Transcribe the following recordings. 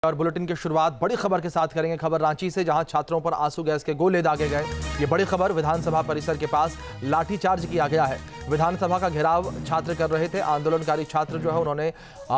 और बुलेटिन की शुरुआत बड़ी खबर के साथ करेंगे। खबर रांची से, जहां छात्रों पर आंसू गैस के गोले दागे गए। ये बड़ी खबर, विधानसभा परिसर के पास लाठीचार्ज किया गया है। विधानसभा का घेराव छात्र कर रहे थे। आंदोलनकारी छात्र जो है उन्होंने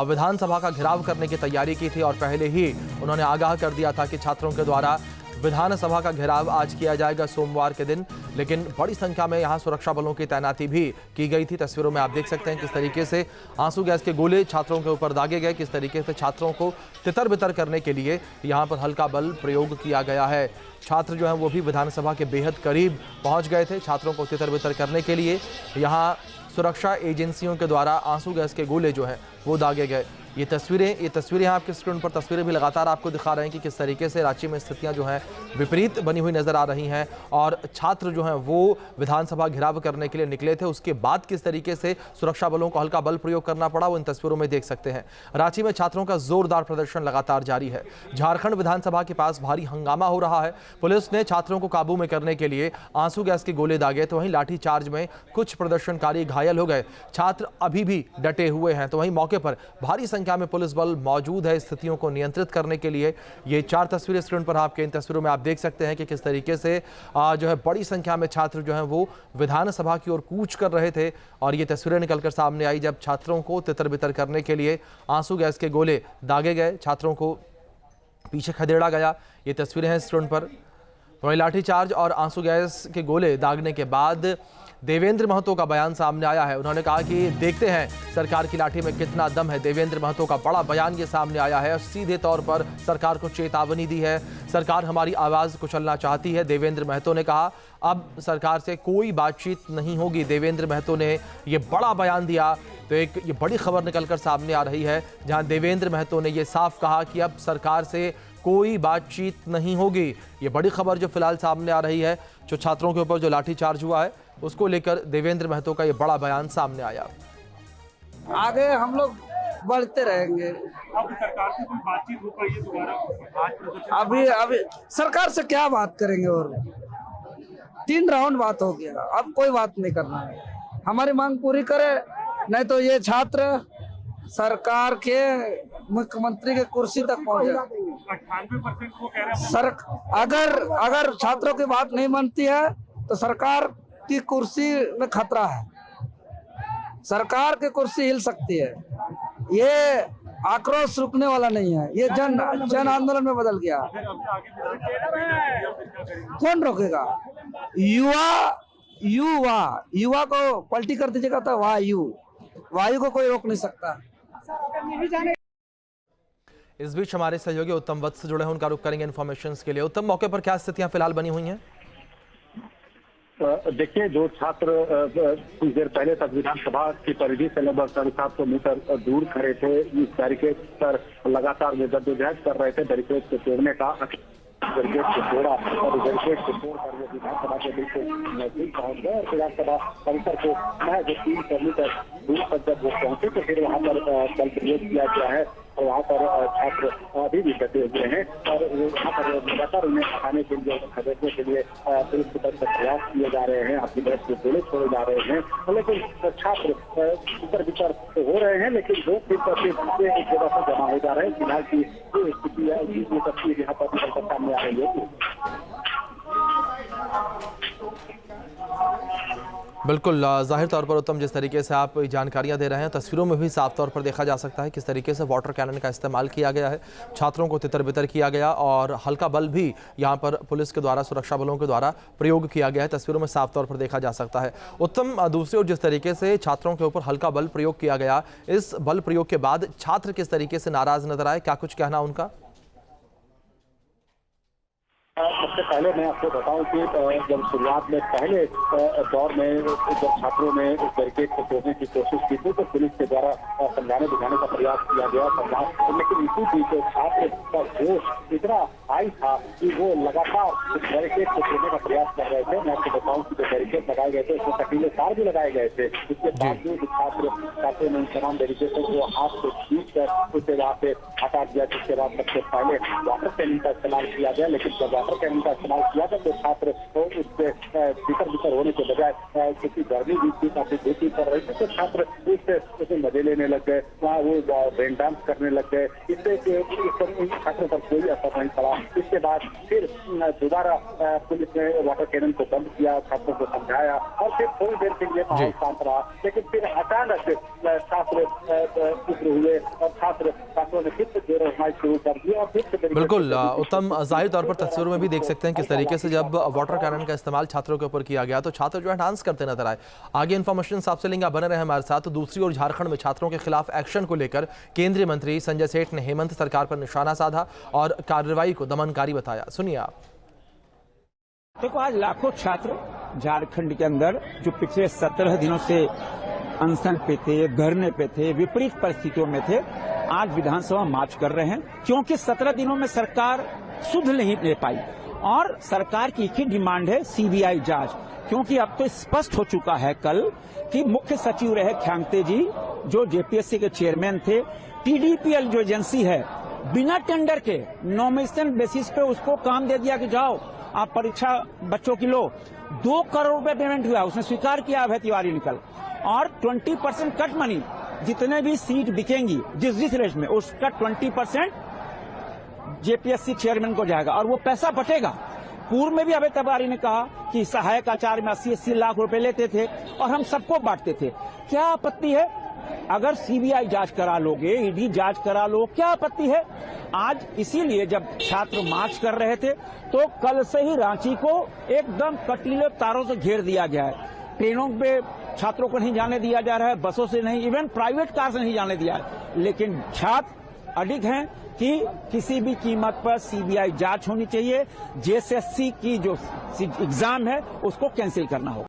विधानसभा का घेराव करने की तैयारी की थी और पहले ही उन्होंने आगाह कर दिया था कि छात्रों के द्वारा विधानसभा का घेराव आज किया जाएगा सोमवार के दिन। लेकिन बड़ी संख्या में यहां सुरक्षा बलों की तैनाती भी की गई थी। तस्वीरों में आप देख सकते हैं किस तरीके से आंसू गैस के गोले छात्रों के ऊपर दागे गए, किस तरीके से छात्रों को तितर बितर करने के लिए यहां पर हल्का बल प्रयोग किया गया है। छात्र जो हैं वो भी विधानसभा के बेहद करीब पहुंच गए थे। छात्रों को तितर बितर करने के लिए यहाँ सुरक्षा एजेंसियों के द्वारा आंसू गैस के गोले जो हैं वो दागे गए। ये तस्वीरें आपके स्क्रीन पर तस्वीरें भी लगातार आपको दिखा रहे हैं कि किस तरीके से रांची में स्थितियां जो हैं विपरीत बनी हुई नजर आ रही हैं और छात्र जो हैं वो विधानसभा घेराव करने के लिए निकले थे। उसके बाद किस तरीके से सुरक्षा बलों को हल्का बल प्रयोग करना पड़ा वो इन तस्वीरों में देख सकते हैं। रांची में छात्रों का जोरदार प्रदर्शन लगातार जारी है। झारखंड विधानसभा के पास भारी हंगामा हो रहा है। पुलिस ने छात्रों को काबू में करने के लिए आंसू गैस के गोले दागे तो वहीं लाठीचार्ज में कुछ प्रदर्शनकारी घायल हो गए। छात्र अभी भी डटे हुए हैं तो वहीं मौके पर भारी संख्या में पुलिस बल मौजूद है स्थितियों को नियंत्रित करने के लिए। ये 4 तस्वीरें स्क्रीन पर आपके इन तस्वीरों में आप देख सकते हैं कि किस तरीके से जो है बड़ी संख्या में छात्र जो हैं वो विधानसभा की ओर कूच कर रहे थे और ये तस्वीरें निकलकर सामने आई जब छात्रों को तितर बितर करने के लिए आंसू गैस के गोले दागे गए, छात्रों को पीछे खदेड़ा गया। ये तस्वीरें हैं स्क्रीन पर। वहीं लाठीचार्ज और आंसू गैस के गोले दागने के बाद देवेंद्र महतो का बयान सामने आया है। उन्होंने कहा कि देखते हैं सरकार की लाठी में कितना दम है। देवेंद्र महतो का बड़ा बयान ये सामने आया है और सीधे तौर पर सरकार को चेतावनी दी है। सरकार हमारी आवाज़ कुचलना चाहती है, देवेंद्र महतो ने कहा। अब सरकार से कोई बातचीत नहीं होगी, देवेंद्र महतो ने ये बड़ा बयान दिया। तो एक ये बड़ी खबर निकलकर सामने आ रही है जहां देवेंद्र महतो ने ये साफ कहा कि अब सरकार से कोई बातचीत नहीं होगी। ये बड़ी खबर जो फिलहाल सामने आ रही है, जो छात्रों के ऊपर जो लाठीचार्ज हुआ है उसको लेकर देवेंद्र महतो का ये बड़ा बयान सामने आया। आगे हम लोग बढ़ते रहेंगे। अब सरकार से कोई बातचीत हो पाई है दोबारा? अभी सरकार से क्या बात करेंगे, और 3 राउंड बात हो गया, अब कोई बात नहीं करना है। हमारी मांग पूरी करे, नहीं तो ये छात्र सरकार के मुख्यमंत्री के कुर्सी तक पहुंच जाए। 98% वो कह रहे हैं अगर छात्रों की बात नहीं मानती है तो सरकार की कुर्सी में खतरा है। सरकार की कुर्सी हिल सकती है। ये आक्रोश रुकने वाला नहीं है, ये जन आंदोलन में बदल गया। कौन रोकेगा? युवा को पलटी कर दीजिएगा तो वायु को कोई रोक नहीं सकता। इस बीच हमारे सहयोगी उत्तम वत्स जुड़े हैं, उनका रुख करेंगे इन्फॉर्मेशन के लिए। उत्तम, मौके पर क्या स्थितियां फिलहाल बनी हुई हैं? देखिए, जो छात्र कुछ देर पहले तक विधानसभा की परिधि से लगभग 750 मीटर दूर खड़े थे, इस बैरिकेड पर लगातार जद्दोजहद कर रहे थे बैरिकेड को तोड़ने का। बैरिकेड को तोड़ा और बैरिकेड को तोड़कर वो विधानसभा के बिल्कुल नजदीक पहुंच गए और विधानसभा परिसर को महज 300 मीटर दूर तक जब वो पहुंचे तो फिर वहां पर बल प्रयोग किया गया है और वहाँ पर छात्र अभी भी डटे हुए हैं और वहाँ पर लगातार उन्हें हटाने के लिए, खदेड़ने के लिए पुलिस की तरफ से प्रयास किए जा रहे हैं। आपकी तरफ से गोले छोड़े जा रहे हैं, लेकिन छात्र ऊपर विचार हो रहे हैं, लेकिन लोग फिर एक जगह पर जमा हो जा रहे हैं। फिलहाल की जो स्थिति है ये तस्वीर यहाँ पर निकलकर सामने आ रही है। बिल्कुल, जाहिर तौर पर उत्तम, जिस तरीके से आप जानकारियां दे रहे हैं तस्वीरों में भी साफ तौर पर देखा जा सकता है किस तरीके से वाटर कैनन का इस्तेमाल किया गया है, छात्रों को तितर बितर किया गया और हल्का बल भी यहां पर पुलिस के द्वारा, सुरक्षा बलों के द्वारा प्रयोग किया गया है। तस्वीरों में साफ तौर पर देखा जा सकता है। उत्तम, दूसरी ओर जिस तरीके से छात्रों के ऊपर हल्का बल प्रयोग किया गया, इस बल प्रयोग के बाद छात्र किस तरीके से नाराज नजर आए, क्या कुछ कहना उनका? सबसे पहले मैं आपको बताऊं कि जब शुरुआत में पहले दौर में जब छात्रों ने उस बैरिकेड को तोड़ने की कोशिश की थी तो पुलिस के द्वारा समझाने बुझाने का प्रयास किया गया, लेकिन इसी बीच छात्र का जोश इतना हाई था कि वो लगातार उस बैरिकेड को तोड़ने का प्रयास कर रहे थे। मैं आपको बताऊं कि जो बैरिकेड लगाए गए थे उसमें कटीले तार भी लगाए गए थे। इसके बावजूद छात्रों ने तमाम बैरिकेड को हाथ से खींच कर उसे वहाँ से हटा दिया, जिसके बाद सबसे पहले वाटर कैनन का इस्तेमाल किया गया। लेकिन जब वाटर कैनन कैनन का इस्तेमाल किया था, तो छात्र उससे भीतर होने के बजाय क्योंकि गर्मी भी थी, काफी धूप कर रही थी, तो छात्र उससे मजे लेने लग गए, वहाँ वो ब्रेन डांस करने लग गए। इससे इन छात्रों पर कोई असर नहीं पड़ा। इसके बाद फिर दोबारा पुलिस ने वाटर कैनन को बंद किया, छात्रों को समझाया और फिर थोड़ी देर के लिए माहौल शांत रहा, लेकिन फिर अचानक छात्र उग्र हुए और छात्रों ने फिर से जोर आजमाइश शुरू कर दी और फिर से बिल्कुल उत्तम, जाहिर तौर पर तस्वीरों में भी देख सकते हैं किस तरीके से जब वाटर कैनन का इस्तेमाल छात्रों के ऊपर किया गया तो छात्र जो है डांस करते नजर आए। आगे इन्फॉर्मेशन आपसे लेंगे, बने रहे हमारे साथ। तो दूसरी ओर झारखंड में छात्रों के खिलाफ एक्शन को लेकर केंद्रीय मंत्री संजय सेठ ने हेमंत सरकार पर निशाना साधा और कार्रवाई को दमनकारी बताया। सुनिए आप। देखो, आज लाखों छात्र झारखंड के अंदर जो पिछले 17 दिनों से अनशन पे थे, धरने पे थे, विपरीत परिस्थितियों में थे, आज विधानसभा मार्च कर रहे हैं क्योंकि 17 दिनों में सरकार सुध नहीं ले पाई और सरकार की एक ही डिमांड है सीबीआई जांच, क्योंकि अब तो स्पष्ट हो चुका है कल कि मुख्य सचिव रहे ख्यांगते जी जो जेपीएससी के चेयरमैन थे, टीडीपीएल जो एजेंसी है बिना टेंडर के नॉमिनेशन बेसिस पे उसको काम दे दिया कि जाओ आप परीक्षा बच्चों की लो। 2 करोड़ रुपए पेमेंट हुआ, उसने स्वीकार किया अभय तिवारी निकल, और 20% कट मनी, जितने भी सीट बिकेंगी जिस रेट में उसका 20% जेपीएससी चेयरमैन को जाएगा और वो पैसा बटेगा। पूर्व में भी अभय तिवारी ने कहा कि सहायक आचार्य में 80-80 लाख रुपए लेते थे और हम सबको बांटते थे। क्या आपत्ति है अगर सीबीआई जांच करा लोगे, ईडी जांच करा लो, क्या आपत्ति है? आज इसीलिए जब छात्र मार्च कर रहे थे तो कल से ही रांची को एकदम कटीले तारों से घेर दिया गया है। ट्रेनों पे छात्रों को नहीं जाने दिया जा रहा है, बसों से नहीं, इवन प्राइवेट कार से नहीं जाने दिया है। लेकिन छात्र अडिग हैं कि किसी भी कीमत पर सीबीआई जांच होनी चाहिए, जेएसएससी की जो एग्जाम है उसको कैंसिल करना होगा।